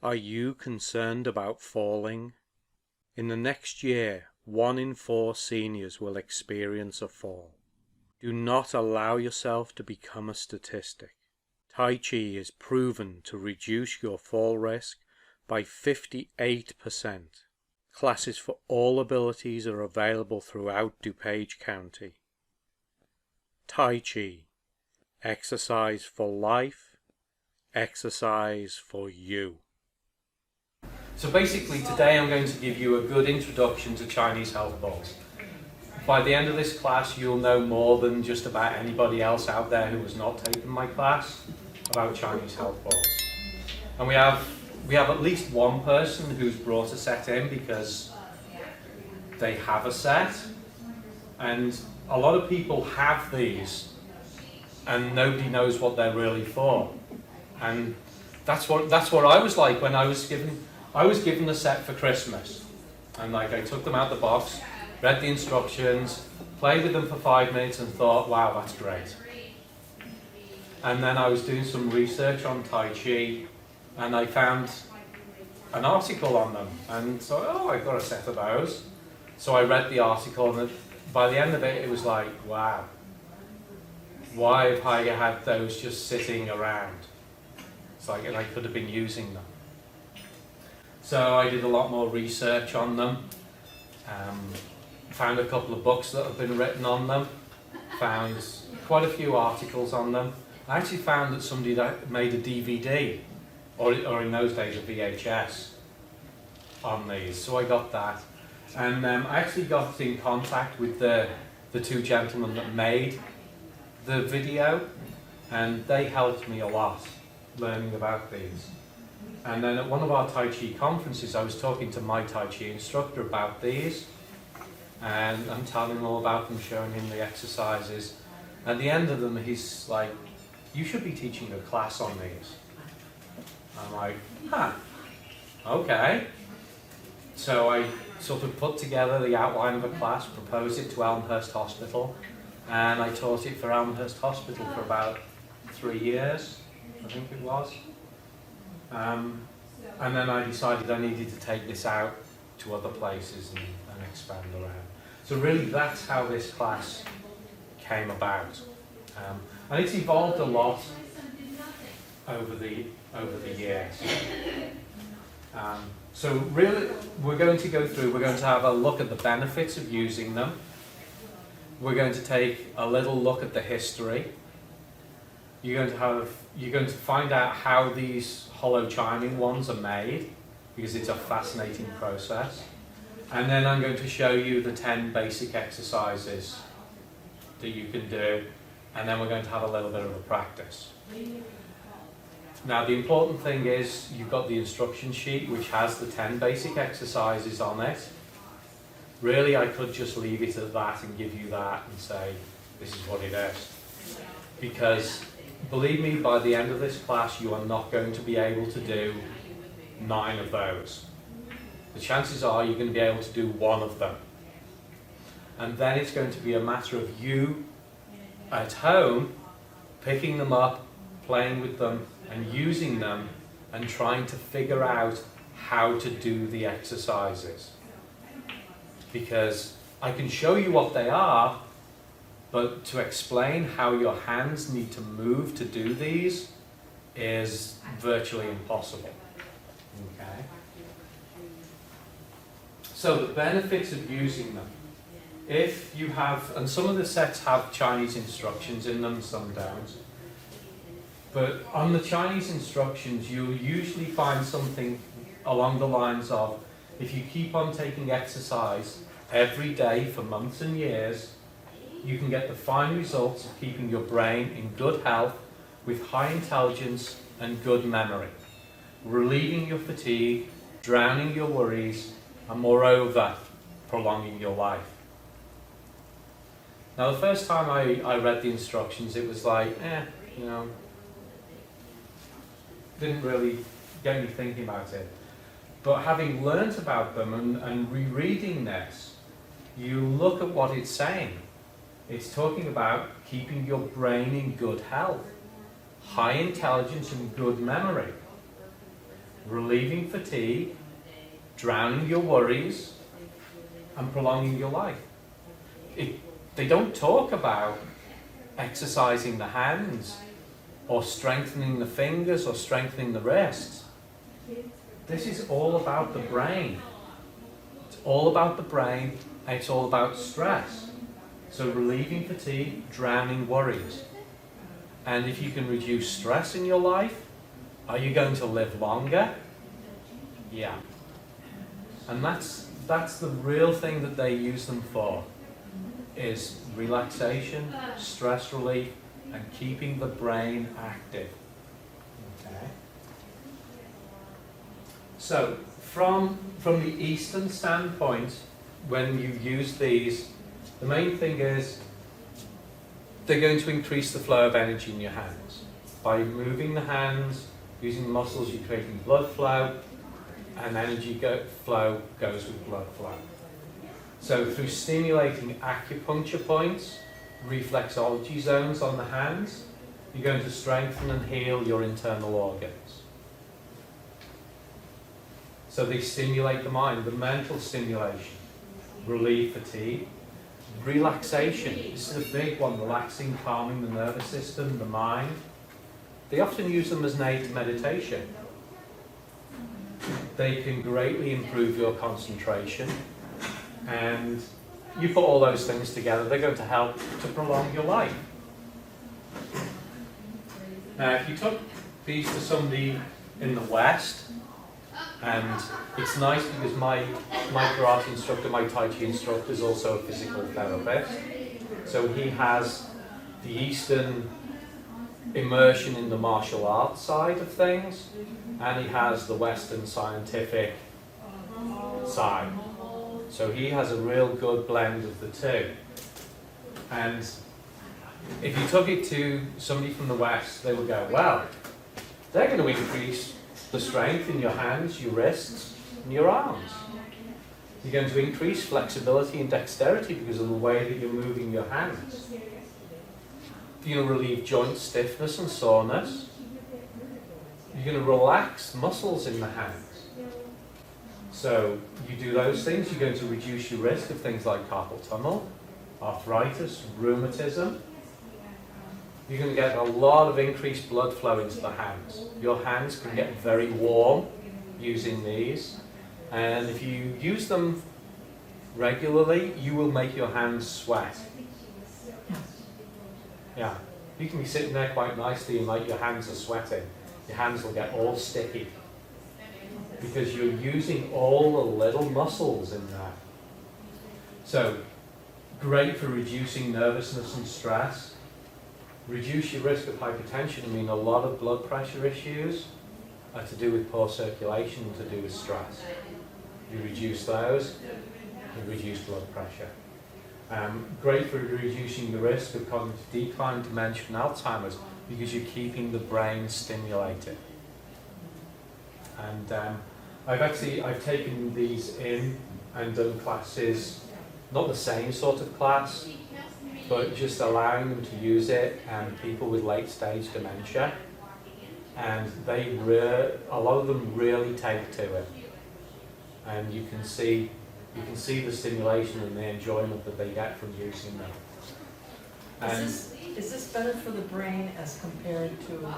Are you concerned about falling? In the next year, 1 in 4 seniors will experience a fall. Do not allow yourself to become a statistic. Tai Chi is proven to reduce your fall risk by 58%. Classes for all abilities are available throughout DuPage County. Tai Chi. Exercise for life. Exercise for you. So basically today I'm going to give you a good introduction to Chinese health balls. By the end of this class you'll know more than just about anybody else out there who has not taken my class about Chinese health balls. And we have at least one person who's brought a set in because they have a set, and a lot of people have these and nobody knows what they're really for. And that's what I was like when I was given a set for Christmas, and like I took them out the box, read the instructions, played with them for 5 minutes and thought, wow, that's great. And then I was doing some research on Tai Chi and I found an article on them and so, oh, I've got a set of those. So I read the article and by the end of it, it was like, wow, why have I had those just sitting around? It's like I could have been using them. So I did a lot more research on them, found a couple of books that have been written on them, found quite a few articles on them. I actually found that somebody that made a DVD, or in those days a VHS, on these, so I got that. And I actually got in contact with the two gentlemen that made the video, and they helped me a lot learning about these. And then at one of our Tai Chi conferences, I was talking to my Tai Chi instructor about these, and I'm telling him all about them, showing him the exercises. At the end of them, he's like, you should be teaching a class on these. I'm like, huh, okay. So I sort of put together the outline of a class, proposed it to Elmhurst Hospital, and I taught it for Elmhurst Hospital for about 3 years, I think it was. And then I decided I needed to take this out to other places and expand around. So really that's how this class came about. And it's evolved a lot over the years. So really we're going to have a look at the benefits of using them. We're going to take a little look at the history. You're going to find out how these hollow chiming ones are made, because it's a fascinating process. And then I'm going to show you the 10 basic exercises that you can do, and then we're going to have a little bit of a practice. Now the important thing is you've got the instruction sheet which has the 10 basic exercises on it. Really I could just leave it at that and give you that and say this is what it is. Because believe me, by the end of this class you are not going to be able to do 9 of those. The chances are you're going to be able to do 1 of them. And then it's going to be a matter of you at home picking them up, playing with them and using them and trying to figure out how to do the exercises. Because I can show you what they are, but to explain how your hands need to move to do these is virtually impossible. Okay? So the benefits of using them. If you have, and some of the sets have Chinese instructions in them, some don't. But on the Chinese instructions, you'll usually find something along the lines of, if you keep on taking exercise every day for months and years, you can get the fine results of keeping your brain in good health with high intelligence and good memory, relieving your fatigue, drowning your worries, and moreover, prolonging your life. Now the first time I read the instructions, it was like, didn't really get me thinking about it. But having learnt about them and rereading this, you look at what it's saying. It's talking about keeping your brain in good health, high intelligence and good memory. relieving fatigue, drowning your worries, and prolonging your life. They don't talk about exercising the hands or strengthening the fingers or strengthening the wrists. This is all about the brain. It's all about the brain, and it's all about stress. So relieving fatigue, drowning worries. And if you can reduce stress in your life, are you going to live longer? Yeah. And that's the real thing that they use them for, is relaxation, stress relief, and keeping the brain active. Okay. So from the Eastern standpoint, when you use these, the main thing is they're going to increase the flow of energy in your hands. By moving the hands, using muscles, you're creating blood flow, and energy flow goes with blood flow. So through stimulating acupuncture points, reflexology zones on the hands, you're going to strengthen and heal your internal organs. So they stimulate the mind, the mental stimulation, relieve fatigue, relaxation. This is a big one, relaxing, calming the nervous system, the mind. They often use them as an aid to meditation. They can greatly improve your concentration, and you put all those things together, they're going to help to prolong your life. Now, if you took these to somebody in the West, and it's nice because my karate instructor, my Tai Chi instructor, is also a physical therapist. So he has the Eastern immersion in the martial arts side of things, and he has the Western scientific side. So he has a real good blend of the two. And if you took it to somebody from the West, they would go, well, they're going to increase the strength in your hands, your wrists, and your arms. You're going to increase flexibility and dexterity because of the way that you're moving your hands. You're going to relieve joint stiffness and soreness. You're going to relax muscles in the hands. So you do those things, you're going to reduce your risk of things like carpal tunnel, arthritis, rheumatism. You're going to get a lot of increased blood flow into the hands. Your hands can get very warm using these, and if you use them regularly, you will make your hands sweat. Yeah, you can be sitting there quite nicely and like your hands are sweating. Your hands will get all sticky because you're using all the little muscles in there. So, great for reducing nervousness and stress. Reduce your risk of hypertension. I mean, a lot of blood pressure issues are to do with poor circulation and to do with stress. You reduce those, you reduce blood pressure. Great for reducing the risk of cognitive decline, dementia and Alzheimer's because you're keeping the brain stimulated. And I've taken these in and done classes, not the same sort of class, but just allowing them to use it and people with late stage dementia, and a lot of them really take to it, and you can see the stimulation and the enjoyment that they get from using them. And Is this better for the brain as compared to,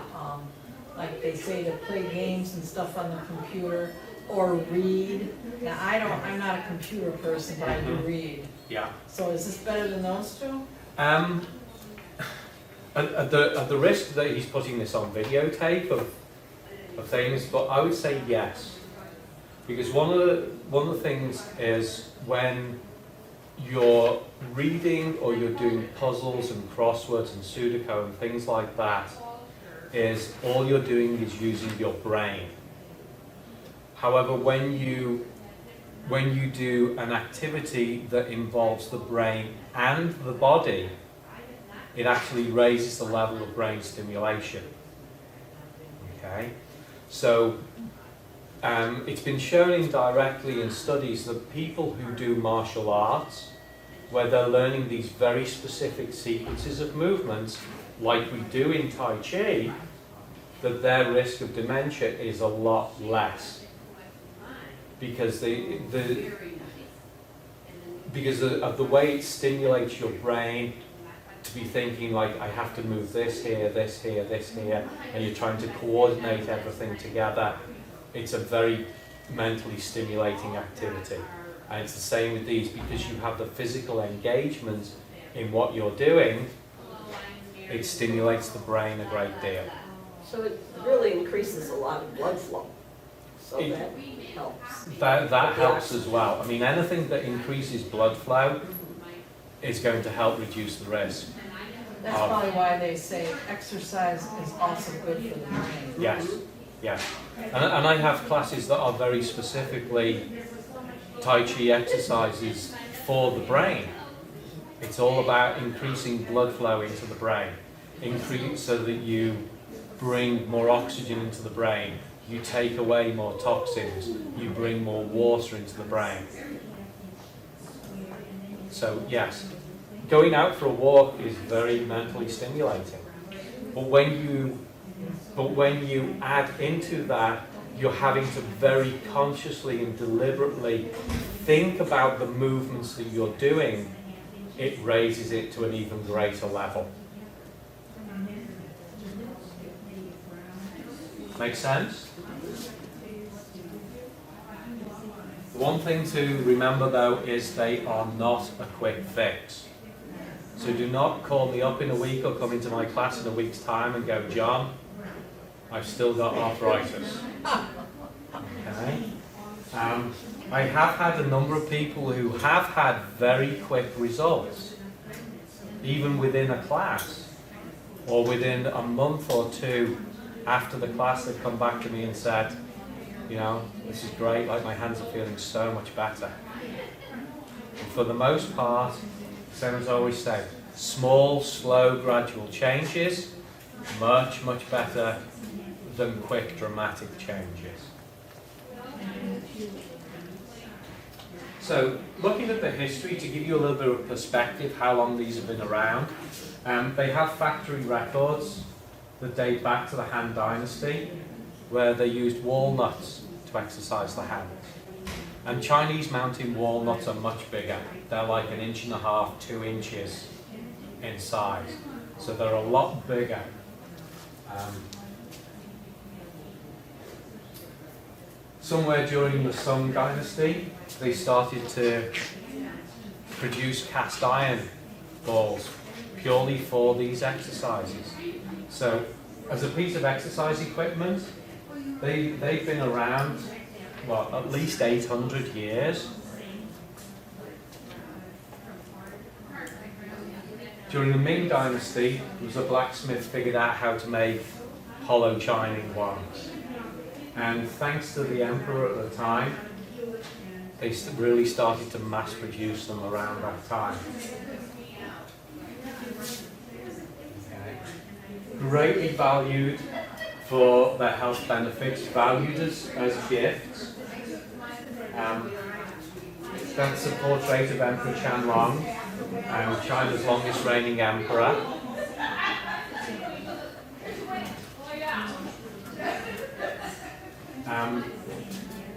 like they say, to play games and stuff on the computer or read? Now I'm not a computer person, but I do read. yeah. So is this better than those two? At the risk that he's putting this on videotape of things, but I would say yes, because one of the things is when you're reading or you're doing puzzles and crosswords and Sudoku and things like that, is all you're doing is using your brain. However, when you do an activity that involves the brain and the body, it actually raises the level of brain stimulation. Okay, so it's been shown indirectly in studies that people who do martial arts, where they're learning these very specific sequences of movements, like we do in Tai Chi, that their risk of dementia is a lot less because of the way it stimulates your brain to be thinking like, I have to move this here, this here, this here, and you're trying to coordinate everything together. It's a very mentally stimulating activity. And it's the same with these, because you have the physical engagement in what you're doing, it stimulates the brain a great deal. So it really increases a lot of blood flow. So that helps. That helps as well. I mean, anything that increases blood flow is going to help reduce the risk. That's probably why they say exercise is also good for the brain. Yes, yes. And I have classes that are very specifically Tai Chi exercises for the brain. It's all about increasing blood flow into the brain, so that you bring more oxygen into the brain, you take away more toxins, you bring more water into the brain. So yes, going out for a walk is very mentally stimulating. But when you add into that, you're having to very consciously and deliberately think about the movements that you're doing. It raises it to an even greater level. Make sense? The one thing to remember though is they are not a quick fix. So do not call me up in a week or come into my class in a week's time and go, John, I've still got arthritis. Okay? I have had a number of people who have had very quick results, even within a class, or within a month or two after the class. They've come back to me and said, you know, this is great, like my hands are feeling so much better. And for the most part, same as I always say, small, slow, gradual changes, much, much better than quick, dramatic changes. So, looking at the history, to give you a little bit of perspective how long these have been around, they have factory records that date back to the Han Dynasty, where they used walnuts to exercise the hands. And Chinese mountain walnuts are much bigger. They're like 1.5 inches, 2 inches in size. So they're a lot bigger. Somewhere during the Sung Dynasty, they started to produce cast iron balls purely for these exercises. So, as a piece of exercise equipment, they've been around, well, at least 800 years. During the Ming Dynasty, there was a blacksmith figured out how to make hollow chining ones. And thanks to the emperor at the time, they really started to mass produce them around that time. Okay. Greatly valued for their health benefits, valued as gifts. That's a portrait of Emperor Qianlong, China's longest reigning emperor.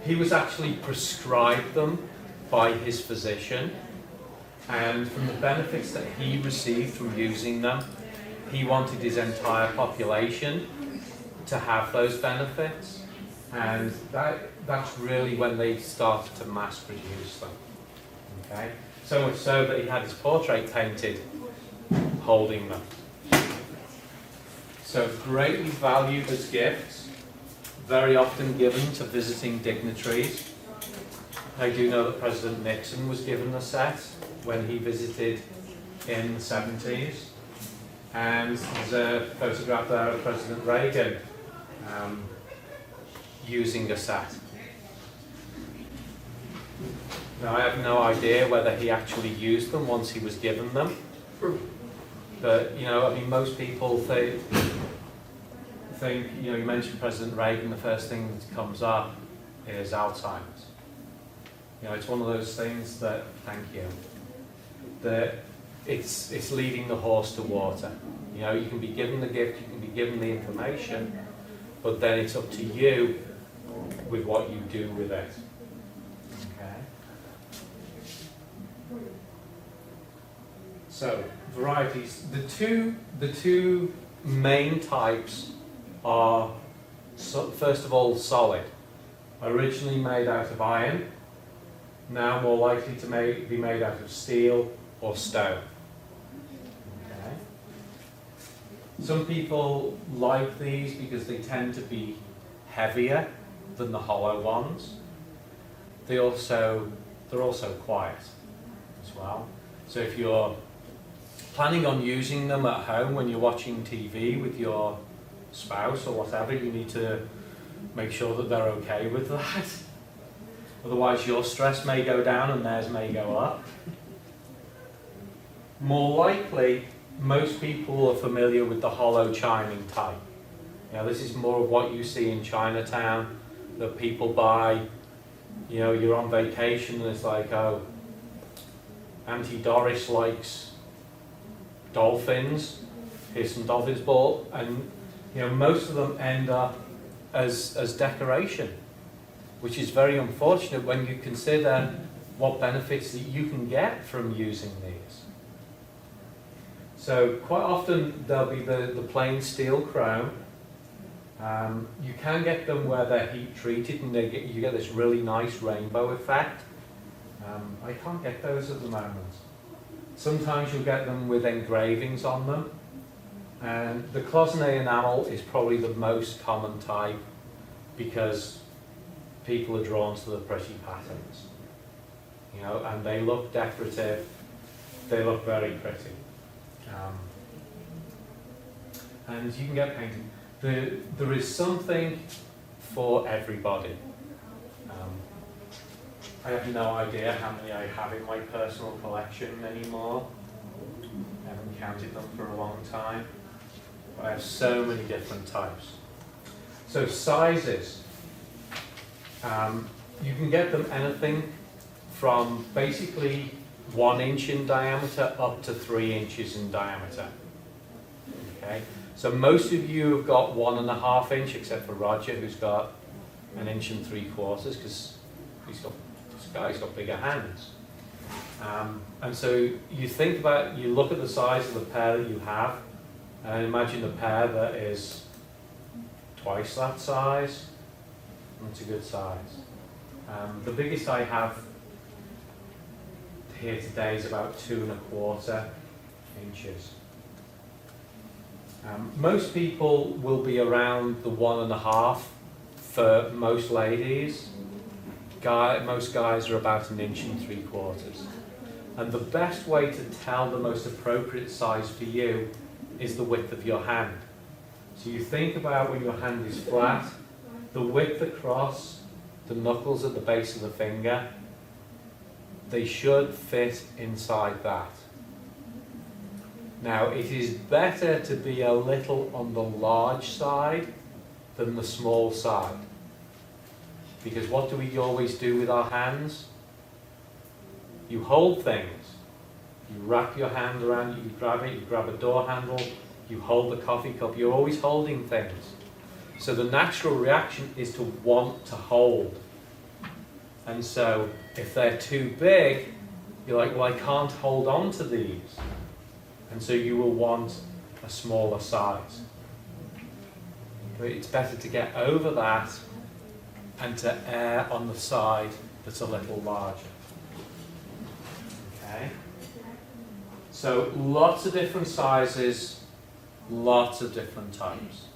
He was actually prescribed them by his physician, and from the benefits that he received from using them, he wanted his entire population to have those benefits, and that's really when they started to mass produce them. Okay? So much so that he had his portrait painted holding them. So greatly valued as gifts, very often given to visiting dignitaries. I do know that President Nixon was given a set when he visited in the 70s. And there's a photograph there of President Reagan using a set. Now, I have no idea whether he actually used them once he was given them. But, you know, I mean, most people think, you know, you mentioned President Reagan, the first thing that comes up is Alzheimer's. You know, it's one of those things that, thank you, that it's leading the horse to water. You know, you can be given the gift, you can be given the information, but then it's up to you with what you do with it. Okay. So, varieties. The two main types are, first of all, solid. Originally made out of iron, now more likely to be made out of steel or stone. Okay. Some people like these because they tend to be heavier than the hollow ones. They're also quiet as well. So if you're planning on using them at home when you're watching TV with your spouse or whatever, you need to make sure that they're okay with that. Otherwise your stress may go down and theirs may go up. More likely, most people are familiar with the hollow chiming type. You know, this is more of what you see in Chinatown, that people buy. You know, you're on vacation and it's like, oh, Auntie Doris likes dolphins. Here's some dolphins ball, and you know, most of them end up as decoration, which is very unfortunate when you consider what benefits that you can get from using these. So quite often there'll be the plain steel crown. You can get them where they're heat treated and you get this really nice rainbow effect. I can't get those at the moment. Sometimes you'll get them with engravings on them. And the cloisonné enamel is probably the most common type because people are drawn to the pretty patterns. You know, and they look decorative, they look very pretty. And you can get painted. There is something for everybody. I have no idea how many I have in my personal collection anymore. I haven't counted them for a long time. But I have so many different types. So sizes. You can get them anything from basically 1 inch in diameter up to 3 inches in diameter. Okay. So most of you have got 1.5 inch, except for Roger, who's got 1 3/4 inches, because this guy's got bigger hands. And so you look at the size of the pair that you have, and imagine a pair that is twice that size. That's a good size. The biggest I have here today is about 2.25 inches. Most people will be around the 1.5 for most ladies. Most guys are about 1 3/4 inches. And the best way to tell the most appropriate size for you is the width of your hand. So you think about when your hand is flat, the width across the knuckles at the base of the finger, they should fit inside that. Now, it is better to be a little on the large side than the small side. Because what do we always do with our hands? You hold things. You wrap your hand around it, you grab a door handle, you hold the coffee cup, you're always holding things. So the natural reaction is to want to hold. And so if they're too big, you're like, well, I can't hold on to these. And so you will want a smaller size. But it's better to get over that and to err on the side that's a little larger. Okay? So lots of different sizes, lots of different types.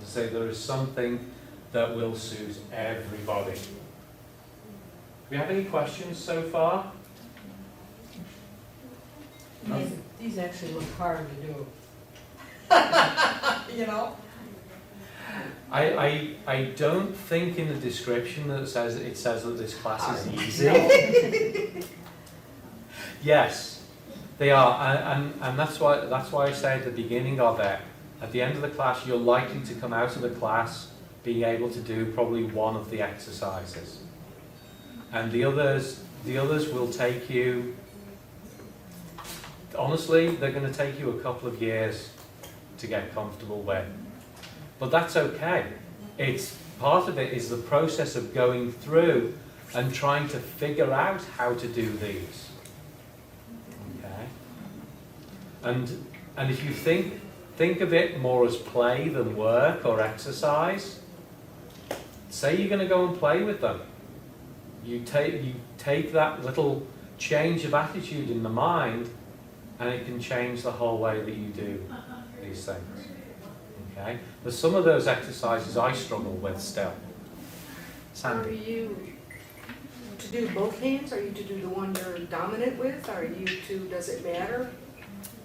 As I say, there is something that will suit everybody. Do we have any questions so far? These actually look hard to do. You know? I don't think in the description that it says that this class is easy. Yes, they are, and that's why I say at the beginning of it, at the end of the class, you're likely to come out of the class being able to do probably one of the exercises, and the others will take you. Honestly, they're going to take you a couple of years to get comfortable with. But that's okay, it's part of it is the process of going through and trying to figure out how to do these. Okay? And if you think of it more as play than work or exercise, say you're going to go and play with them. You take that little change of attitude in the mind, and it can change the whole way that you do these things. Okay? There's some of those exercises I struggle with still. Are Sandy? you to do both hands? Are you to do the one you're dominant with? Are you to, does it matter?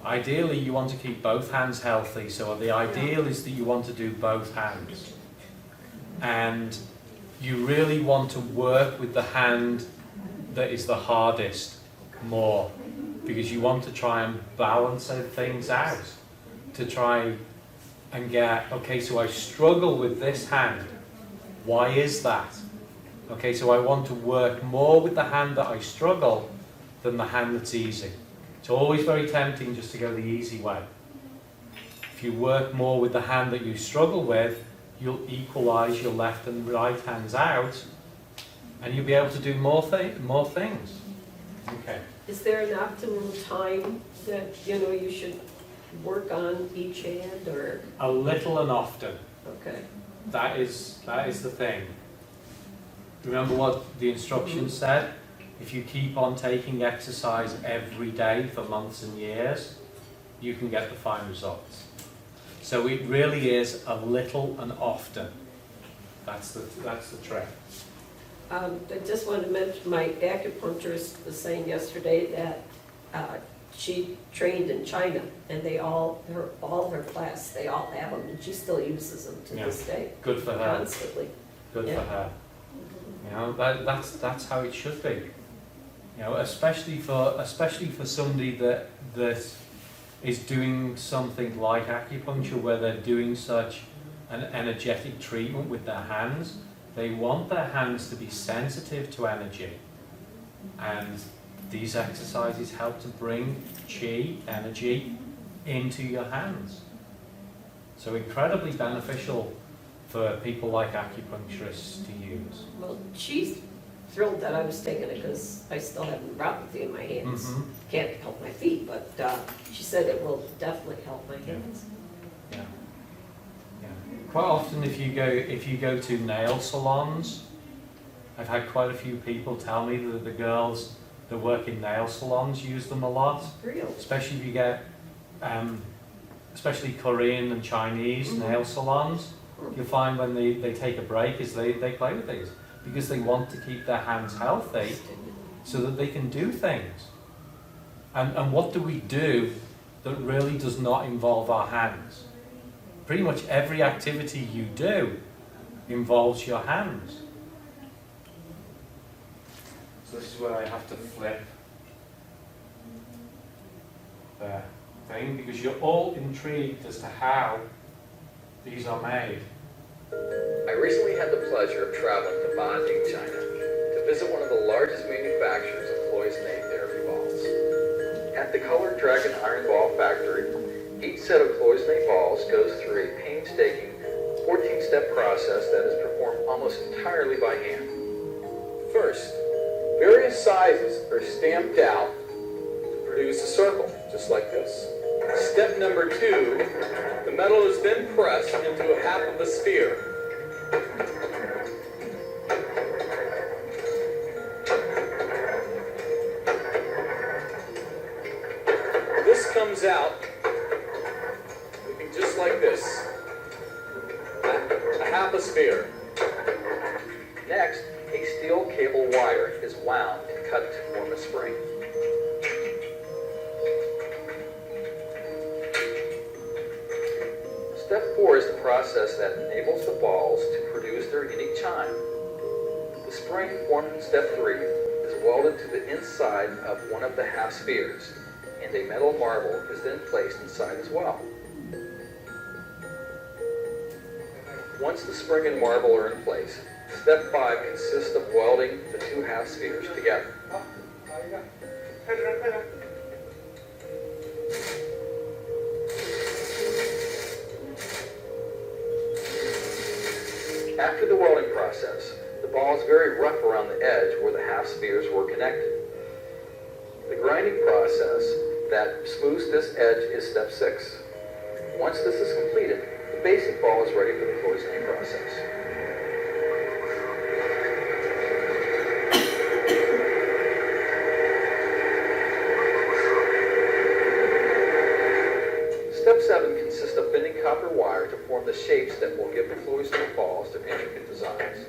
Ideally, you want to keep both hands healthy, so the ideal is that you want to do both hands. And you really want to work with the hand that is the hardest more, because you want to try and balance things out, to try and get, okay, so I struggle with this hand. Why is that? Okay, so I want to work more with the hand that I struggle than the hand that's easy. It's always very tempting just to go the easy way. If you work more with the hand that you struggle with, you'll equalize your left and right hands out, and you'll be able to do more things. Okay. Is there an optimum time that, you should work on each hand, or? A little and often. Okay. That is the thing. Remember what the instructions said? If you keep on taking exercise every day for months and years, you can get the fine results. So it really is a little and often. That's the trick. I just wanted to mention, my acupuncturist was saying yesterday that she trained in China, and all her class, they all have them, and she still uses them to this day. Good for her. Constantly. Good Yeah. for her. That's how it should be. Especially for somebody that is doing something like acupuncture, where they're doing such an energetic treatment with their hands. They want their hands to be sensitive to energy, and these exercises help to bring chi, energy, into your hands. So incredibly beneficial for people like acupuncturists to use. Well, she's thrilled that I was taking it, because I still have neuropathy in my hands. Mhm. Can't help my feet, but she said it will definitely help my hands. Yeah. Yeah. Quite often if you go to nail salons, I've had quite a few people tell me that the girls that work in nail salons use them a lot, Real. especially if you get especially Korean and Chinese nail salons. You'll find when they take a break is they play with these, because they want to keep their hands healthy so that they can do things. And what do we do that really does not involve our hands? Pretty much every activity you do involves your hands. So this is where I have to flip the thing, because you're all intrigued as to how these are made. I recently had the pleasure of traveling to Beijing, China, to visit one of the largest manufacturers of cloisonne therapy balls. At the Colored Dragon Iron Ball Factory, each set of cloisonne balls goes through a painstaking 14-step process that is performed almost entirely by hand. First, various sizes are stamped out to produce a circle, just like this. Step number 2, the metal is then pressed into a half of a sphere. This comes out looking just like this, a half a sphere. Next, a steel cable wire is wound and cut to form a spring. Step 4 is the process that enables the balls to produce their unique chime. The spring formed in step 3 is welded to the inside of one of the half spheres, and a metal marble is then placed inside as well. Once the spring and marble are in place, step 5 consists of welding the two half spheres together. After the welding process, the ball is very rough around the edge where the half spheres were connected. The grinding process that smooths this edge is step 6. Once this is completed, the basic ball is ready for the cloisonning process. Step 7 consists of bending copper wire to form the shapes that will give the cloisonning balls their intricate designs.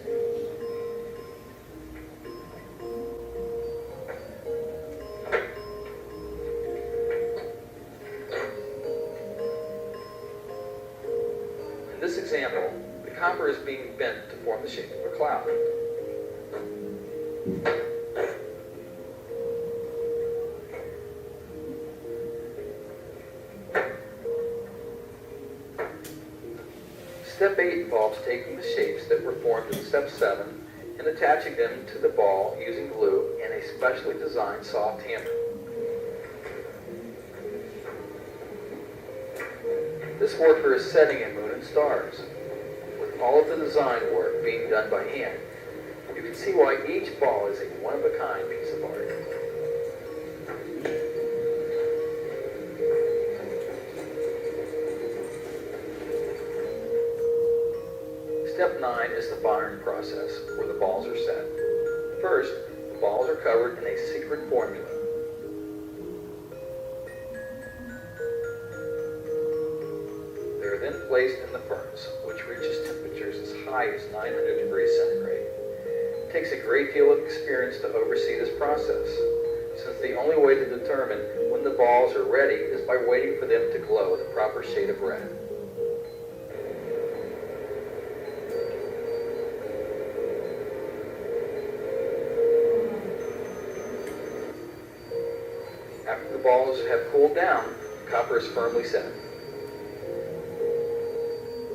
In this example, the copper is being bent to form the shape of a cloud. Step 8 involves taking the shapes that were formed in Step 7 and attaching them to the ball using glue and a specially designed soft hammer. This worker is setting a moon and stars. With all of the design work being done by hand, you can see why each ball is a one-of-a-kind piece of art. Step 9 is the firing process, where the balls are set. First, the balls are covered in a secret formula. They are then placed in the furnace, which reaches temperatures as high as 900 degrees centigrade. It takes a great deal of experience to oversee this process, since the only way to determine when the balls are ready is by waiting for them to glow the proper shade of red. After the balls have cooled down, the copper is firmly set.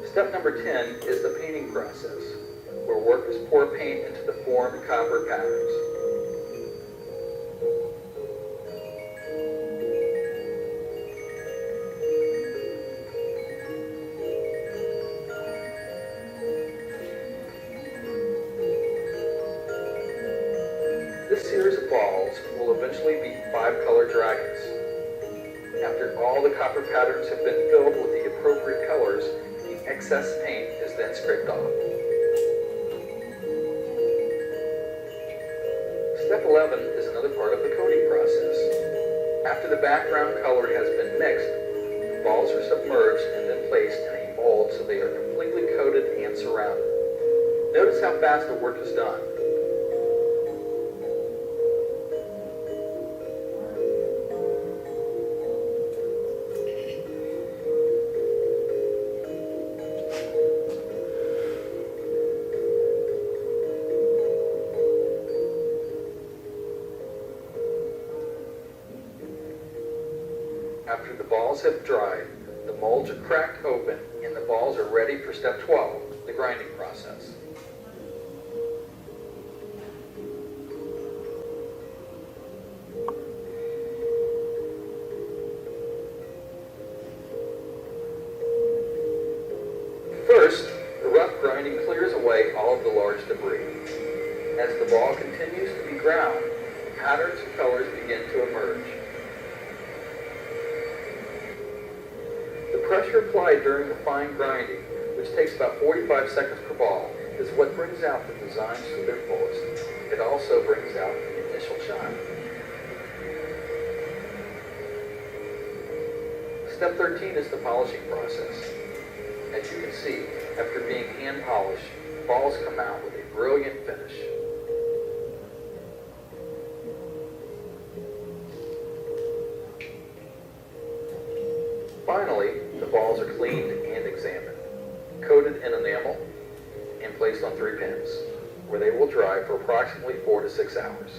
Step number 10 is the painting process, where workers pour paint into the formed copper patterns. This series of balls will eventually be 5-color dragons. After all the copper patterns have been filled with the appropriate colors, the excess paint is then scraped off. Step 11 is another part of the coating process. After the background color has been mixed, the balls are submerged and then placed in a mold so they are completely coated and surrounded. Notice how fast the work is done. After the balls have dried, the molds are cracked open and the balls are ready for step 12, the grinding process. First, the rough grinding clears away all of the large debris. As the ball continues to be ground, patterns and colors begin to emerge. The pressure applied during the fine grinding, which takes about 45 seconds per ball, is what brings out the designs to their fullest. It also brings out the initial shine. Step 13 is the polishing process. As you can see, after being hand polished, balls come out with a brilliant finish. Finally, the balls are cleaned and examined, coated in enamel, and placed on 3 pins, where they will dry for approximately 4 to 6 hours.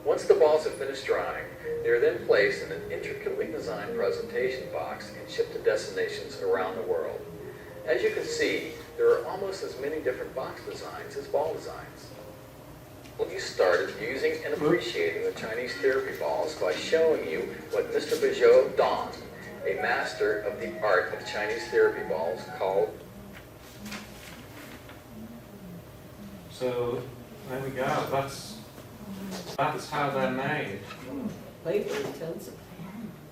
Once the balls have finished drying, they are then placed in an intricately designed presentation box and shipped to destinations around the world. As you can see, there are almost as many different box designs as ball designs. We started using and appreciating the Chinese therapy balls by showing you what Mr. Bijot donned a master of the art of Chinese therapy balls called. So there we go. That's how they're made. Labor intensive.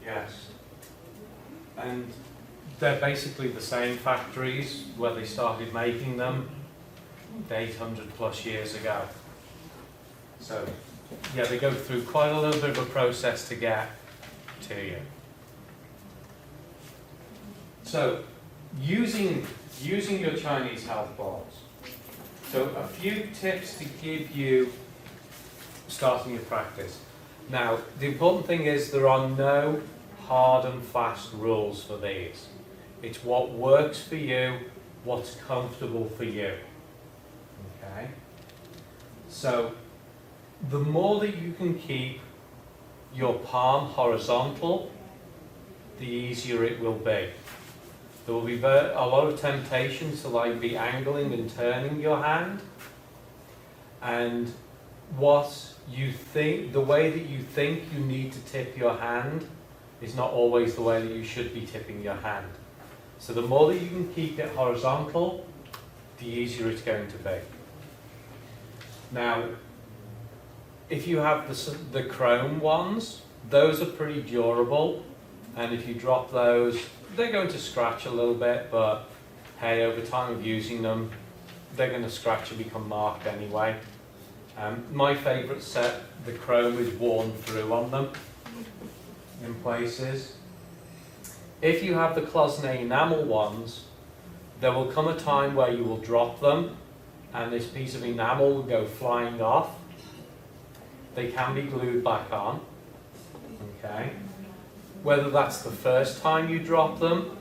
Yes. And they're basically the same factories where they started making them 800 plus years ago. So yeah, they go through quite a little bit of a process to get to you. So using your Chinese health balls. So a few tips to give you starting your practice. Now, the important thing is there are no hard and fast rules for these. It's what works for you, what's comfortable for you. Okay? So, the more that you can keep your palm horizontal, the easier it will be. There will be a lot of temptation to like be angling and turning your hand, and what you think, the way that you think you need to tip your hand is not always the way that you should be tipping your hand. So the more that you can keep it horizontal, the easier it's going to be. Now, if you have the chrome ones, those are pretty durable, and if you drop those, they're going to scratch a little bit, but hey, over time of using them, they're going to scratch and become marked anyway. My favourite set, the chrome is worn through on them in places. If you have the cloisonné enamel ones, there will come a time where you will drop them and this piece of enamel will go flying off. They can be glued back on. Okay. Whether that's the first time you drop them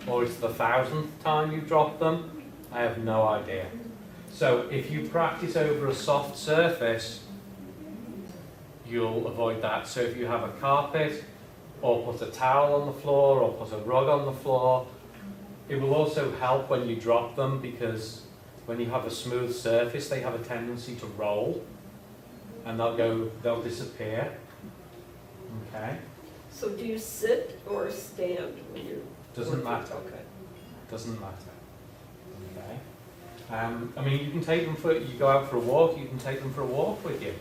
or it's the 1000th time you drop them, I have no idea. So if you practice over a soft surface, you'll avoid that. So if you have a carpet, or put a towel on the floor, or put a rug on the floor, it will also help when you drop them, because when you have a smooth surface, they have a tendency to roll, and they'll disappear. Okay? So do you sit or stand when you're Doesn't working? matter. Okay. Doesn't matter. Okay. I mean, you can take them you go out for a walk, you can take them for a walk with you.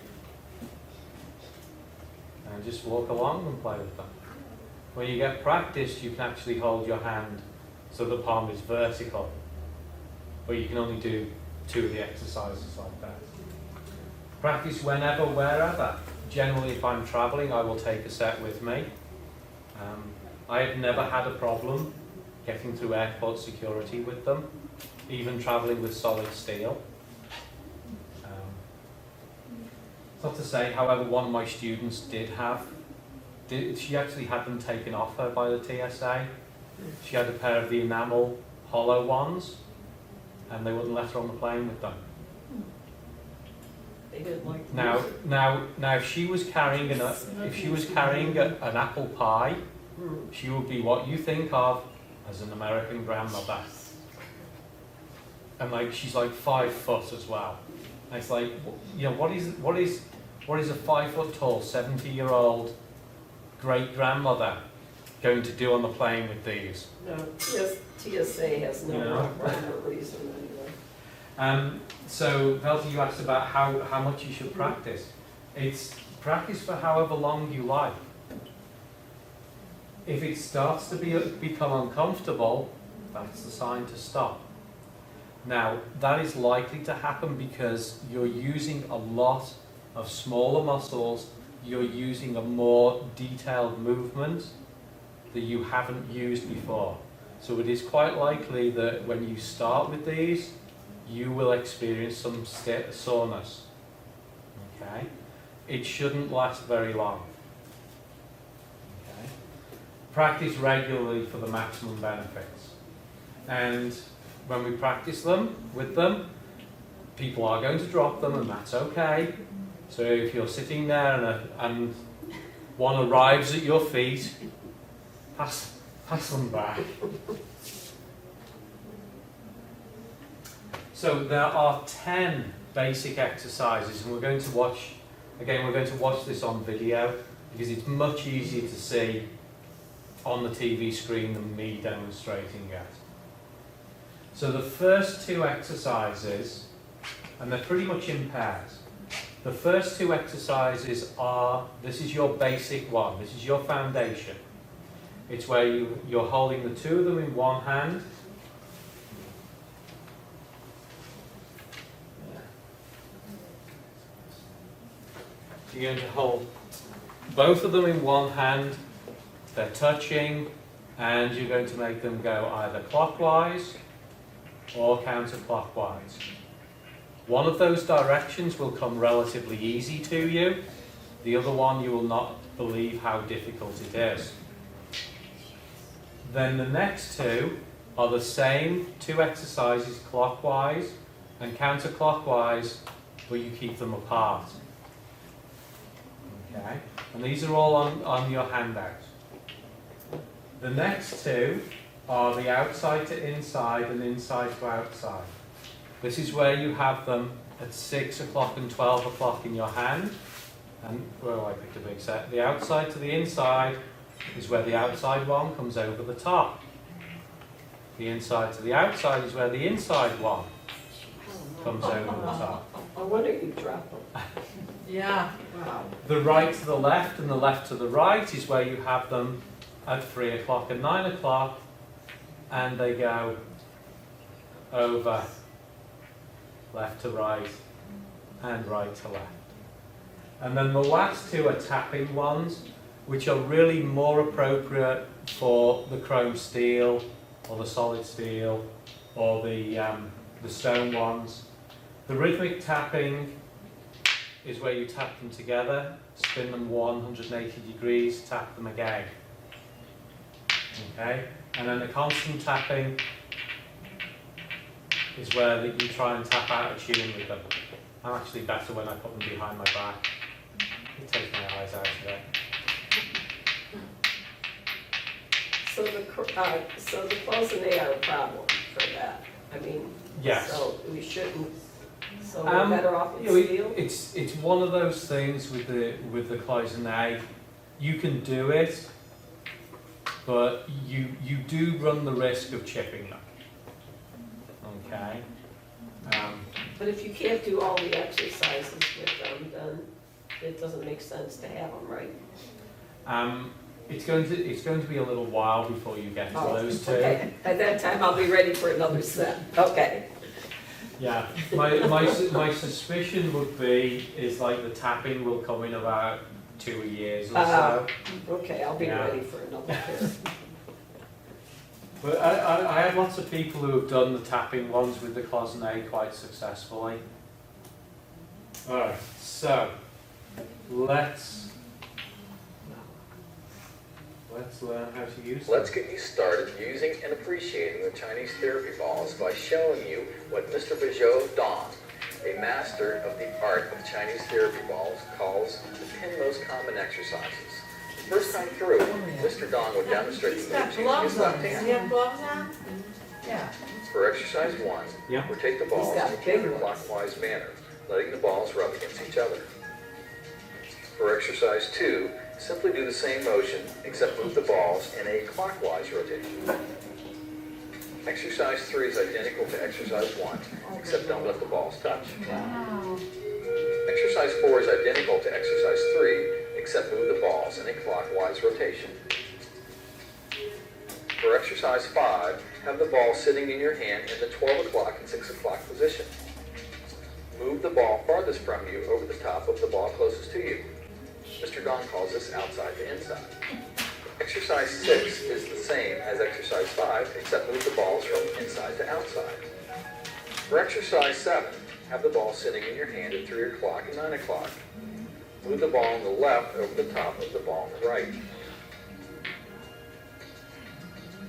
And just walk along and play with them. When you get practiced, you can actually hold your hand so the palm is vertical. But you can only do 2 of the exercises like that. Practice whenever, wherever. Generally, if I'm traveling, I will take a set with me. I have never had a problem getting through airport security with them, even traveling with solid steel. It's not to say, however, one of my students she actually had them taken off her by the TSA. She had a pair of the enamel hollow ones, and they wouldn't let her on the plane with them. They didn't like to Now, use it. now, if she was carrying an apple pie, she would be what you think of as an American grandmother. And like she's like 5 foot as well. And it's like, you know, what is a 5 foot tall 70-year-old great grandmother going to do on the plane with these? No, TSA has no No. rhyme or reason anyway. So Velty, you asked about how much you should practice. It's practice for however long you like. If it starts to become uncomfortable, that's the sign to stop. Now, that is likely to happen because you're using a lot of smaller muscles, you're using a more detailed movement that you haven't used before. So it is quite likely that when you start with these, you will experience some soreness. Okay? It shouldn't last very long. Okay? Practice regularly for the maximum benefits. And when we practice them, with them, people are going to drop them, and that's okay. So if you're sitting there and one arrives at your feet, pass them back. So there are 10 basic exercises, and we're going to watch this on video because it's much easier to see on the TV screen than me demonstrating it. So the first two exercises, and they're pretty much in pairs. The first two exercises are, this is your basic one, this is your foundation. It's where you're holding the two of them in one hand. You're going to hold both of them in one hand, they're touching, and you're going to make them go either clockwise or counterclockwise. One of those directions will come relatively easy to you, the other one you will not believe how difficult it is. Then the next two are the same two exercises clockwise and counterclockwise, but you keep them apart. Okay, and these are all on your handout. The next two are the outside to inside and inside to outside. This is where you have them at 6 o'clock and 12 o'clock in your hand. And, well, I picked a big set. The outside to the inside is where the outside one comes over the top. The inside to the outside is where the inside one comes over the top. I wonder if you drop them. Yeah. Wow. The right to the left and the left to the right is where you have them at 3 o'clock and 9 o'clock, and they go over left to right and right to left. And then the last two are tapping ones, which are really more appropriate for the chrome steel or the solid steel or the stone ones. The rhythmic tapping is where you tap them together, spin them 180 degrees, tap them again. Okay? And then the constant tapping is where you try and tap out of tune with them. I'm actually better when I put them behind my back. It takes my eyes out of it. So the close and A are a problem for that. I mean, Yes. so we shouldn't. So we're better off in You know, steel. it's one of those things with the cloisonne. You can do it, but you do run the risk of chipping them. Okay. But if you can't do all the exercises with them, then it doesn't make sense to have them, right? It's going to be a little while before you get to those two. Okay. At that time, I'll be ready for another set. Okay. Yeah, my suspicion would be is like the tapping will come in about 2 years or so. Okay, I'll be Yeah. ready for another pair. But I have lots of people who have done the tapping ones with the cloisonne quite successfully. Alright, so let's learn how to use them. Let's get you started using and appreciating the Chinese therapy balls by showing you what Mr. Bijou Dong, a master of the art of Chinese therapy balls, calls the 10 most common exercises. The first time through, Mr. Dong would demonstrate He's the got moves using gloves his on. left Does hand. he have gloves on? Yeah. For exercise 1, Yeah. rotate the balls got in a big ones. counterclockwise manner, letting the balls rub against each other. For exercise 2, simply do the same motion, except move the balls in a clockwise rotation. Exercise 3 is identical to exercise 1, except don't let the balls touch. Wow. Exercise 4 is identical to exercise 3, except move the balls in a clockwise rotation. For exercise 5, have the ball sitting in your hand in the 12 o'clock and 6 o'clock position. Move the ball farthest from you over the top of the ball closest to you. Mr. Dong calls this outside to inside. Exercise 6 is the same as exercise 5, except move the balls from inside to outside. For exercise 7, have the ball sitting in your hand at 3 o'clock and 9 o'clock. Move the ball on the left over the top of the ball on the right.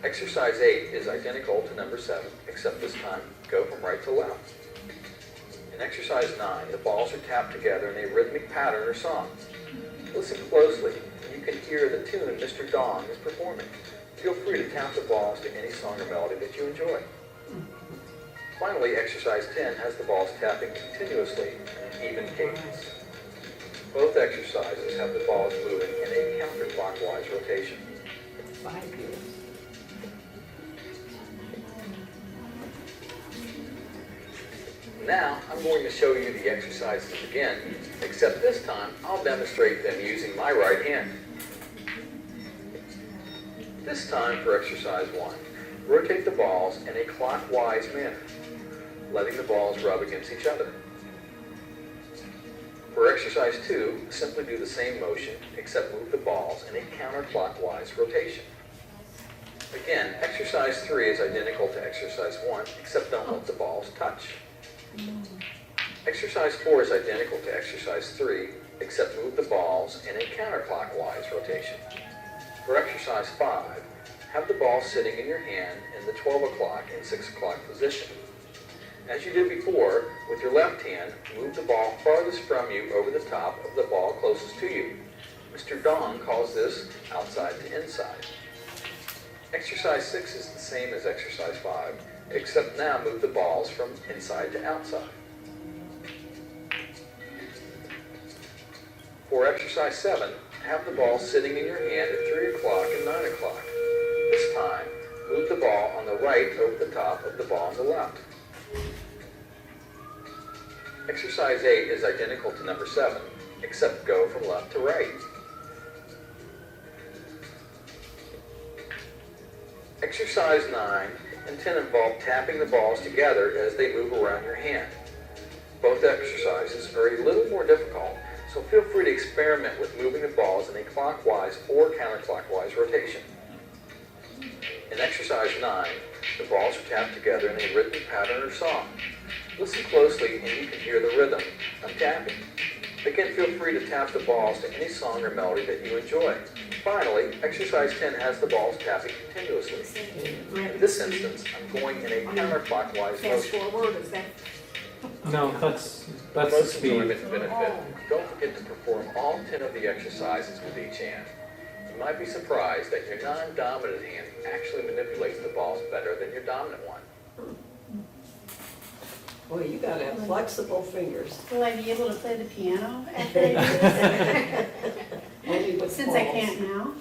Exercise 8 is identical to number 7, except this time go from right to left. In exercise 9, the balls are tapped together in a rhythmic pattern or song. Listen closely, and you can hear the tune Mr. Dong is performing. Feel free to tap the balls to any song or melody that you enjoy. Finally, exercise 10 has the balls tapping continuously in an even cadence. Both exercises have the balls moving in a counterclockwise rotation. 5 years. Now, I'm going to show you the exercises again, except this time I'll demonstrate them using my right hand. This time for exercise 1, rotate the balls in a clockwise manner, letting the balls rub against each other. For exercise 2, simply do the same motion, except move the balls in a counterclockwise rotation. Again, exercise 3 is identical to exercise 1, except don't let the balls touch. Exercise 4 is identical to exercise 3, except move the balls in a counterclockwise rotation. For exercise 5, have the ball sitting in your hand in the 12 o'clock and 6 o'clock position. As you did before, with your left hand, move the ball farthest from you over the top of the ball closest to you. Mr. Dong calls this outside to inside. Exercise 6 is the same as exercise 5, except now move the balls from inside to outside. For exercise 7, have the ball sitting in your hand at 3 o'clock and 9 o'clock. This time, move the ball on the right over the top of the ball on the left. Exercise 8 is identical to number 7, except go from left to right. Exercise 9 and 10 involve tapping the balls together as they move around your hand. Both exercises are a little more difficult, so feel free to experiment with moving the balls in a clockwise or counterclockwise rotation. In exercise 9, the balls are tapped together in a rhythmic pattern or song. Listen closely and you can hear the rhythm I'm tapping. Again, feel free to tap the balls to any song or melody that you enjoy. Finally, exercise 10 has the balls tapping continuously. In this instance, I'm going in a counterclockwise Fast motion. forward, is that? No, that's For the most speed. enjoyment benefit, don't forget to perform all 10 of the exercises with each hand. You might be surprised that your non-dominant hand actually manipulates the balls better than your dominant one. Boy, you gotta have flexible fingers. Will I be able to play the piano after I do this? Only with Since I balls. can't now.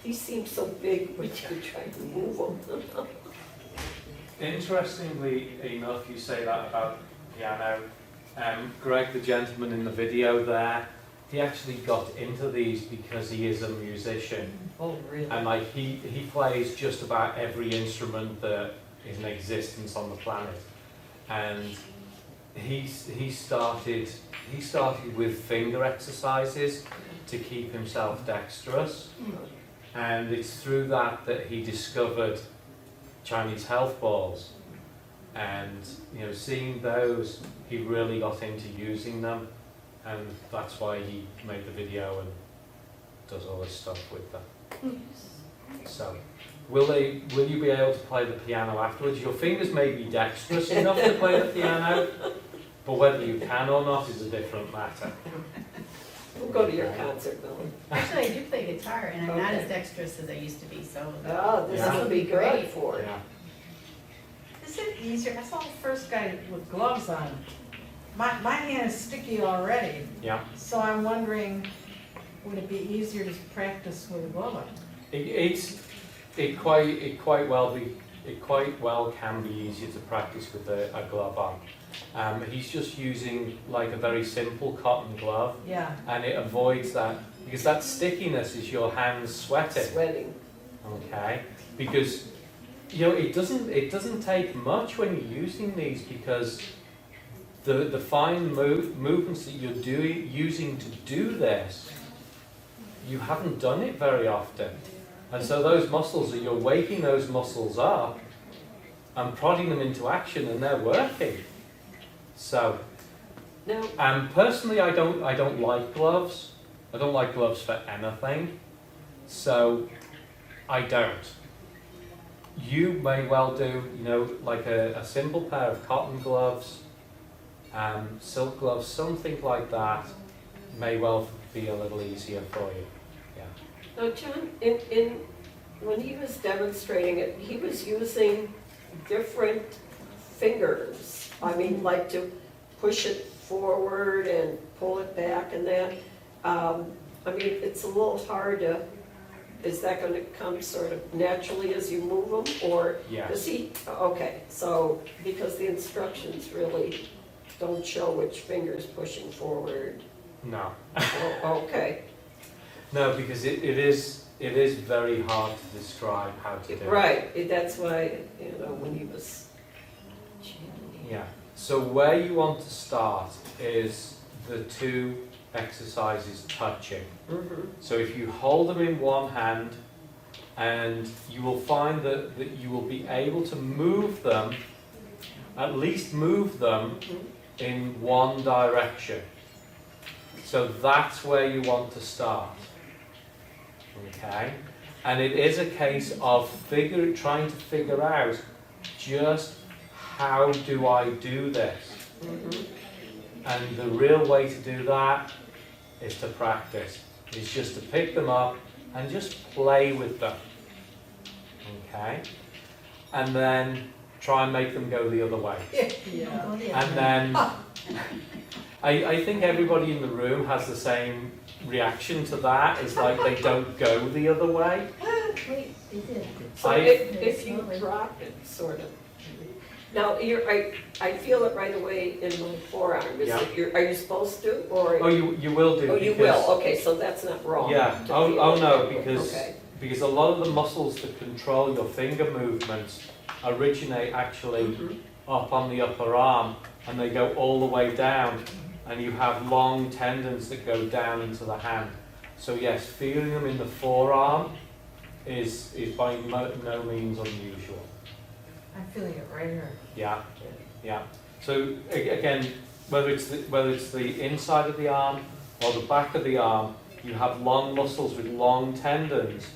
These seem so big when you try to move them. Interestingly enough, you say that about piano. Greg, the gentleman in the video there, he actually got into these because he is a musician. Oh, really? And like he plays just about every instrument that is in existence on the planet. And he started with finger exercises to keep himself dexterous. And it's through that he discovered Chinese health balls. And seeing those, he really got into using them, and that's why he made the video and does all this stuff with them. So, will you be able to play the piano afterwards? Your fingers may be dexterous enough to play the piano, but whether you can or not is a different matter. We'll go to your concert, Billy. Actually, I do play guitar, and I'm not Okay. as dexterous as I used to be, so. Oh, this Yeah. will be great for it. Yeah. Is it easier? I saw the first guy with gloves on. My hand is sticky already, Yeah. so I'm wondering, would it be easier to practice with a glove on? It quite well can be easier to practice with a glove on. He's just using like a very simple cotton glove, Yeah, and it avoids that, because that stickiness is your hands sweating. Sweating. Okay, because it doesn't take much when you're using these, because the fine movements that you're using to do this, you haven't done it very often, and so those muscles, you're waking those muscles up and prodding them into action, and they're working. So, Now, personally, I don't like gloves. I don't like gloves for anything. So, I don't. You may well do, like a simple pair of cotton gloves, silk gloves, something like that may well be a little easier for you. Yeah. now, John, when he was demonstrating it, he was using different fingers. I mean, like to push it forward and pull it back and that. I mean, it's a little hard to, is that gonna come sort of naturally as you move them, or Yes. does he, okay, so, because the instructions really don't show which finger's pushing forward. No. Oh, okay, No, because it is very hard to describe how to do it. right, that's why, you know, when he was. Yeah. So where you want to start is the two exercises touching. Mhm. So if you hold them in one hand, and you will find that you will be able to move them, at least move them Mhm. in one direction. So that's where you want to start. Okay? And it is a case of trying to figure out just how do I do this? Mhm. And the real way to do that is to practice. Is just to pick them up and just play with them. Okay? And then try and make them go the other way. Yeah. And then I think everybody in the room has the same reaction to that. It's like they don't go the other way. Wait, they did. So I- if you drop it, sort of. Now, I feel it right away in my forearm. Yeah. Are you supposed to, or? Oh, you will do. Oh, you because- will, okay, so that's not wrong. Yeah. to Oh, feel oh it. no, because Okay. because a lot of the muscles that control your finger movements originate actually Mhm. up on the upper arm, and they go all the way down, and you have long tendons that go down into the hand. So yes, feeling them in the forearm is by no means unusual. I'm feeling it right here. Yeah, yeah. So again, whether it's the inside of the arm or the back of the arm, you have long muscles with long tendons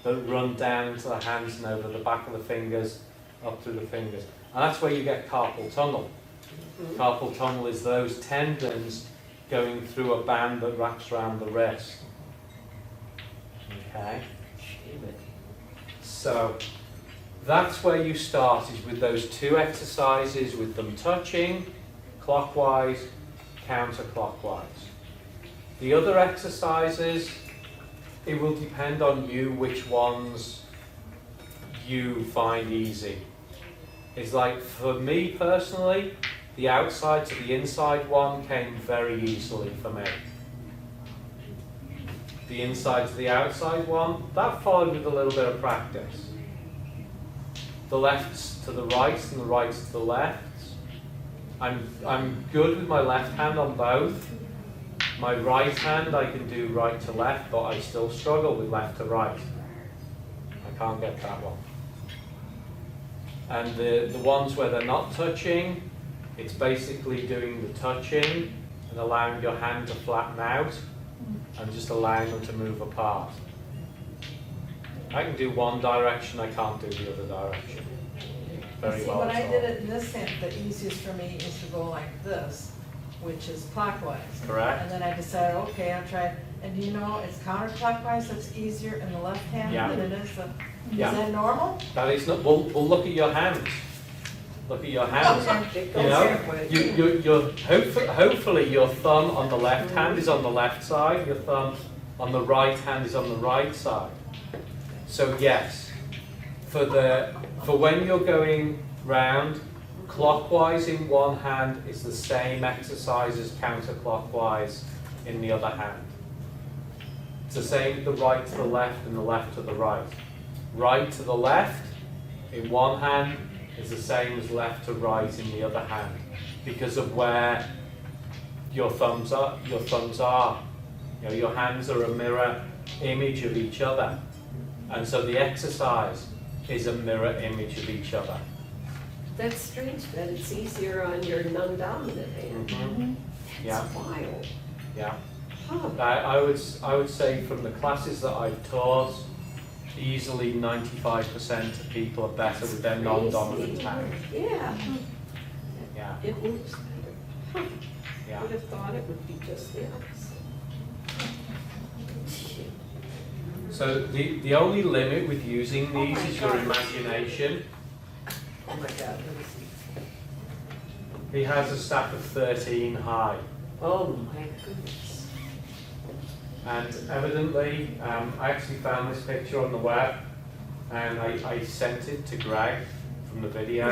that run down into the hands and over the back of the fingers, up through the fingers. And that's where you get carpal tunnel. Mhm. Carpal tunnel is those tendons going through a band that wraps around the wrist. Okay? So that's where you start, is with those two exercises, with them touching, clockwise, counterclockwise. The other exercises, it will depend on you which ones you find easy. It's like, for me personally, the outside to the inside one came very easily for me. The inside to the outside one, that followed with a little bit of practice. The lefts to the right and the rights to the lefts. I'm good with my left hand on both. My right hand I can do right to left, but I still struggle with left to right. I can't get that one. And the ones where they're not touching, it's basically doing the touching and allowing your hand to flatten out and just allowing them to move apart. I can do one direction, I can't do the other direction. Very See, well when at I all. did it in this hand, the easiest for me is to go like this, which is clockwise. Correct? And then I decided, okay, I'll try, and you know, it's counterclockwise that's easier in the left hand Yeah. than it is the, Yeah. is that normal? That is not, well, look at your hands. Look at your hands. It You goes know, that way. hopefully your thumb on the left hand is on the left side, your thumb on the right hand is on the right side. So yes, for when you're going round, clockwise in one hand is the same exercise as counterclockwise in the other hand. It's the same with the right to the left and the left to the right. Right to the left in one hand is the same as left to right in the other hand, because of where your thumbs are. You know, your hands are a mirror image of each other, and so the exercise is a mirror image of each other. That's strange that it's easier on your non-dominant hand. Mhm. Yeah, It's wild. yeah. Huh. I would say from the classes that I've taught, easily 95% of people are better with their non-dominant hand. Yeah, Yeah, it moves better. Huh. yeah. Would have thought it would be just the opposite. So the only limit with using Oh these my is your God. imagination. Oh my God, let me see. He has a stack of 13 high. Oh my goodness. And evidently, I actually found this picture on the web, and I sent it to Greg from the video,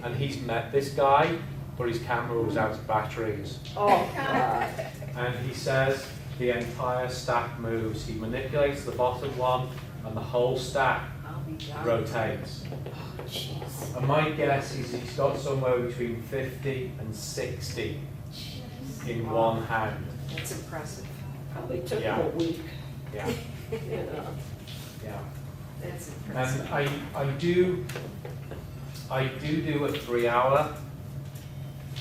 and he's met this guy, but his camera was out of batteries. Oh, God. And he says the entire stack moves. He manipulates the bottom one, and the whole stack I'll be darned. rotates. Oh, jeez. And my guess is he's got somewhere between 50 and 60 in one hand. That's impressive. Probably took Yeah. him a week. Yeah, Yeah. yeah. That's impressive. And I do a 3-hour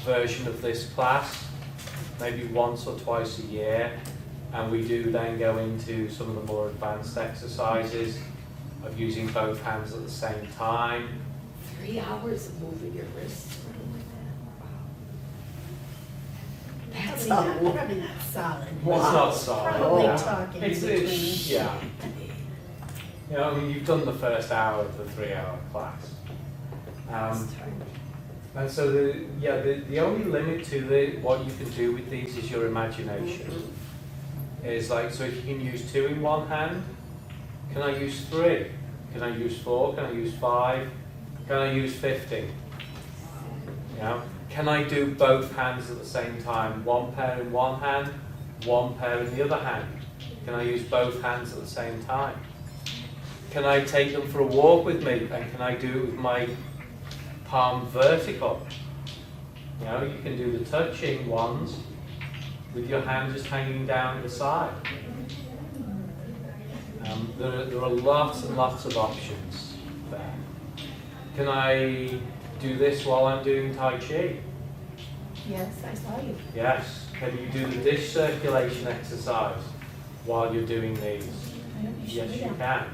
version of this class, maybe once or twice a year, and we do then go into some of the more advanced exercises of using both hands at the same time. 3 hours of moving your wrists. That's Probably a not, probably not solid. It's not solid. Probably yeah. talking in It's between. yeah. You know, I mean, you've done the first hour of the 3-hour class. And so the only limit to what you can do with these is your imagination. Is like, so if you can use 2 in one hand, can I use 3? Can I use 4? Can I use 5? Can I use 50? You know, can I do both hands at the same time? One pair in one hand, one pair in the other hand. Can I use both hands at the same time? Can I take them for a walk with me, and can I do it with my palm vertical? You know, you can do the touching ones with your hand just hanging down the side. There are lots and lots of options there. Can I do this while I'm doing Tai Chi? Yes, I saw you. Yes. Can you do the dish circulation exercise while you're doing these? Yes, you can.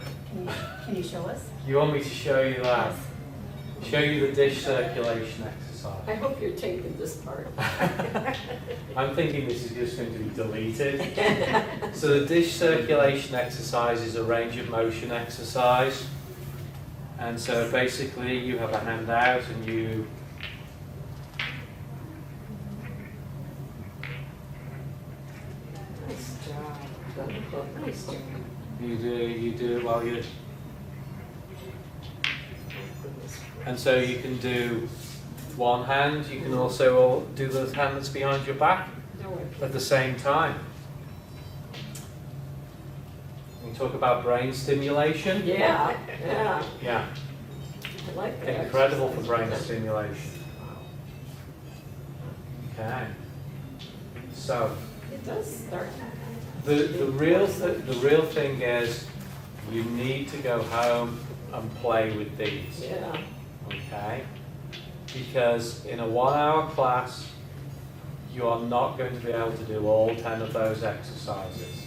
Can you show us? You want me to show you that? Show you the dish circulation exercise. I hope you're taking this part. I'm thinking this is just going to be deleted. So the dish circulation exercise is a range of motion exercise. And so basically you have a hand out and you Nice job. Nice job. you do it while you and so you can do one hand, you can also do the hand that's behind your back at the same time. We talk about brain stimulation. Yeah, yeah. Yeah, I like that. incredible for brain stimulation. Okay. So It does start. the real thing is you need to go home and play with these. Yeah. Okay? Because in a 1-hour class, you are not going to be able to do all 10 of those exercises.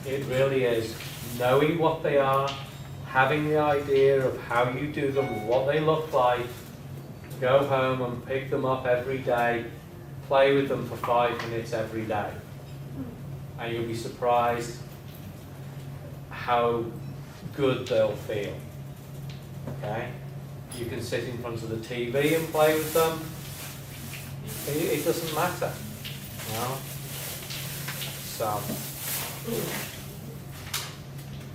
It really is knowing what they are, having the idea of how you do them, what they look like, go home and pick them up every day, play with them for 5 minutes every day. And you'll be surprised how good they'll feel. Okay? You can sit in front of the TV and play with them. It doesn't matter. You know? So,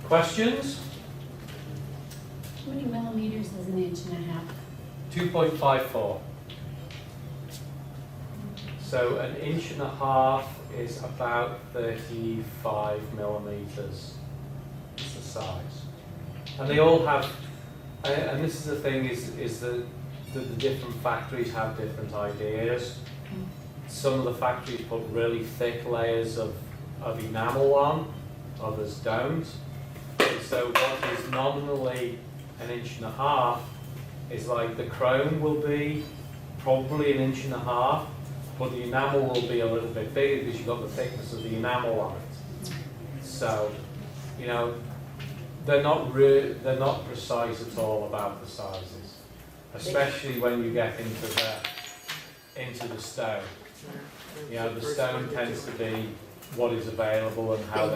questions? How many millimeters is an inch and a half? 2.54. So an inch and a half is about 35 millimeters. Is the size. And they all have, and this is the thing, is that the different factories have different ideas. Some of the factories put really thick layers of enamel on, others don't. So what is nominally an inch and a half is like the chrome will be probably an inch and a half, but the enamel will be a little bit bigger because you've got the thickness of the enamel on it. So, you know, they're not precise at all about the sizes, especially when you get into the stone. You know, the stone tends to be what is available and how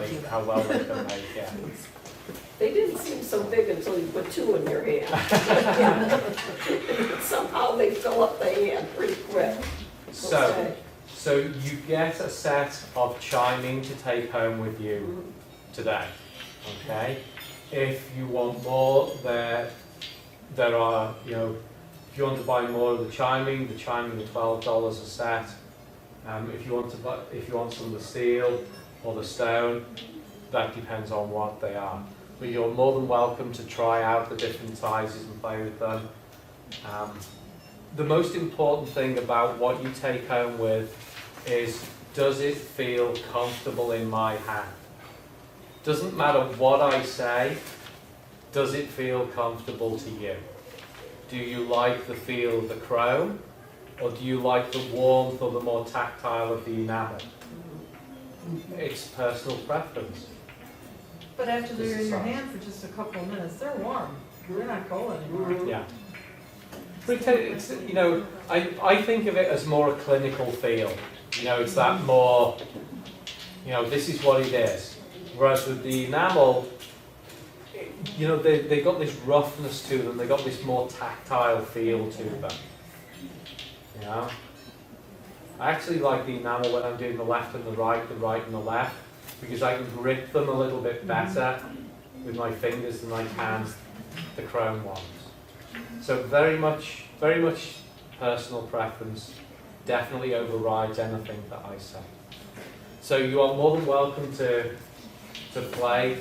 well they can make it. They didn't seem so big until you put 2 in your hand. Somehow they fill up the hand pretty quick. So So you get a set of chiming to take home with you today. Okay? If you want more, there are, you know, if you want to buy more of the chiming are $12 a set. If you want some of the steel or the stone, that depends on what they are. But you're more than welcome to try out the different sizes and play with them. The most important thing about what you take home with is, does it feel comfortable in my hand? Doesn't matter what I say, does it feel comfortable to you? Do you like the feel of the chrome, or do you like the warmth or the more tactile of the enamel? It's personal preference. But after they're in your hand for just a couple of minutes, they're warm. They're not cold anymore. Yeah. But it's, you know, I think of it as more a clinical feel. You know, it's that more, you know, this is what it is. Whereas with the enamel, you know, they got this roughness to them. They got this more tactile feel to them. You know, I actually like the enamel when I'm doing the left and the right and the left, because I can grip them a little bit better with my fingers than I can the chrome ones. So very much personal preference. Definitely overrides anything that I say. So you are more than welcome to play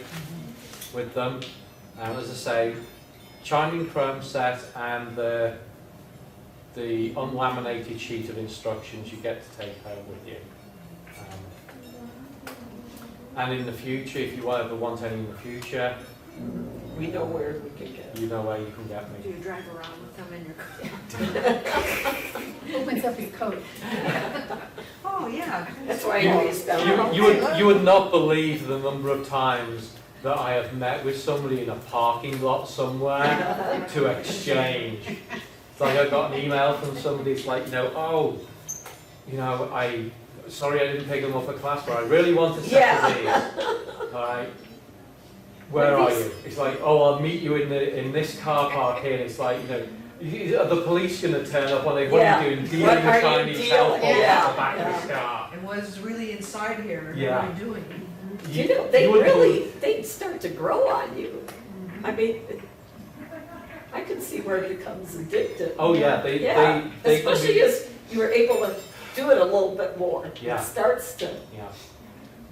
with them. As I say, chiming chrome set and the unlaminated sheet of instructions you get to take home with you. And in the future, if you ever want any in the future, We know where we can get. you know where you can get Do me. you drive around with them in your car? Opens up his coat. Oh, yeah. That's why I always down. You would not believe the number of times that I have met with somebody in a parking lot somewhere to exchange. It's like I got an email from somebody, it's like, you know, oh, you know, sorry I didn't pick them up at class, but I really want to set of these. All right. Where are you? It's like, oh, I'll meet you in this car park here. It's like, you know, are the police going to turn up? What are you doing? Dealing What with are you Chinese cell phones dealing? at the back of this car? And what's really inside here, Yeah. what are you doing? You know, they would really, they start to grow on you. I mean, I can see where it becomes addictive. Oh yeah, they Especially as you were able to do it a little bit more. Yeah. It starts to, Yeah.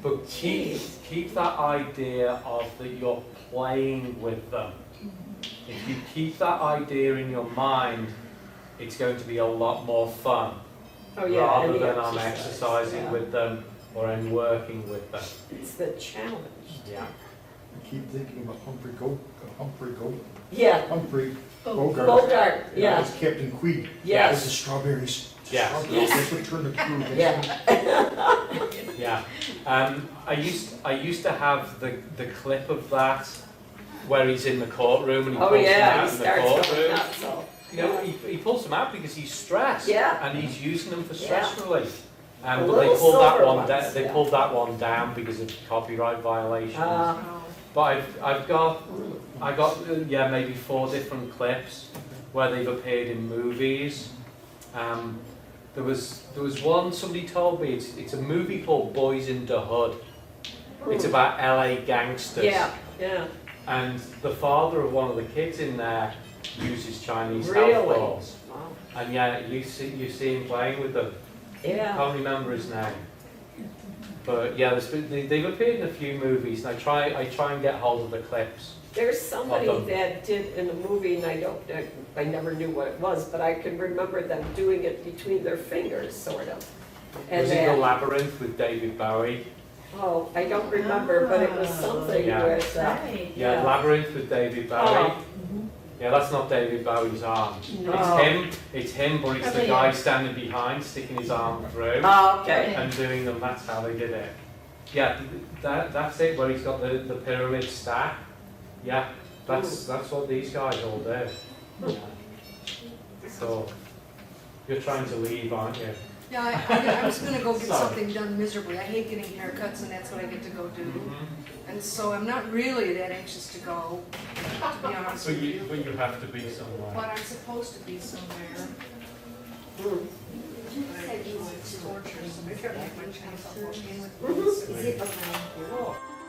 But keep that idea of that you're playing with them. If you keep that idea in your mind, it's going to be a lot more fun. oh yeah. Rather any than I'm exercise, exercising yeah. with them or I'm working with them. It's the challenge. Yeah. I keep thinking about Humphrey Yeah, Bogart. Bogart, yeah, That's Captain Queeg. Yes. That's the strawberries. Yes. Strawberries, Yes. that's what turned the crew. yeah. Yeah. I used to have the clip of that where he's in the courtroom and he Oh pulls them yeah, out he in the starts going courtroom. nuts, so. You know, he pulls them out because he's stressed. Yeah. And he's using them for Yeah. stress relief. The But they little pulled that silver one ones, down. They yeah. pulled that one down because of copyright violations. Oh. But I got yeah, maybe 4 different clips where they've appeared in movies. There was one somebody told me it's a movie called Boys in the Hood. It's about LA gangsters. Yeah, yeah. And the father of one of the kids in there uses Chinese Really? health balls. Wow. And yeah, you see him playing with them. Yeah. Can't remember his name. But yeah, they've appeared in a few movies, and I try and get hold of the clips. There's somebody Of them. that did in a movie, and I never knew what it was, but I can remember them doing it between their fingers, sort of. And Was it The then, Labyrinth with David Bowie? oh, I don't remember, but it was something Yeah. with, Right. Yeah, Labyrinth with David Bowie. Oh. Yeah, that's not David Bowie's arm. No. It's him, but it's the Okay. guy standing behind, sticking his arm through Oh, okay. and doing them. That's how they did it. Yeah, that's it. Where he's got the pyramid stack. Yeah, that's what these guys all do. Yeah. So you're trying to leave, aren't you? Yeah, I was gonna go get Sorry. something done miserably. I hate getting haircuts and that's what I get to go do. And so I'm not really that anxious to go, to be honest But with you. you have to be somewhere. But I'm supposed to be somewhere. Mm. But I do. it's torture, so maybe I'll make my Chinese football game with Mhm. me. Is it okay?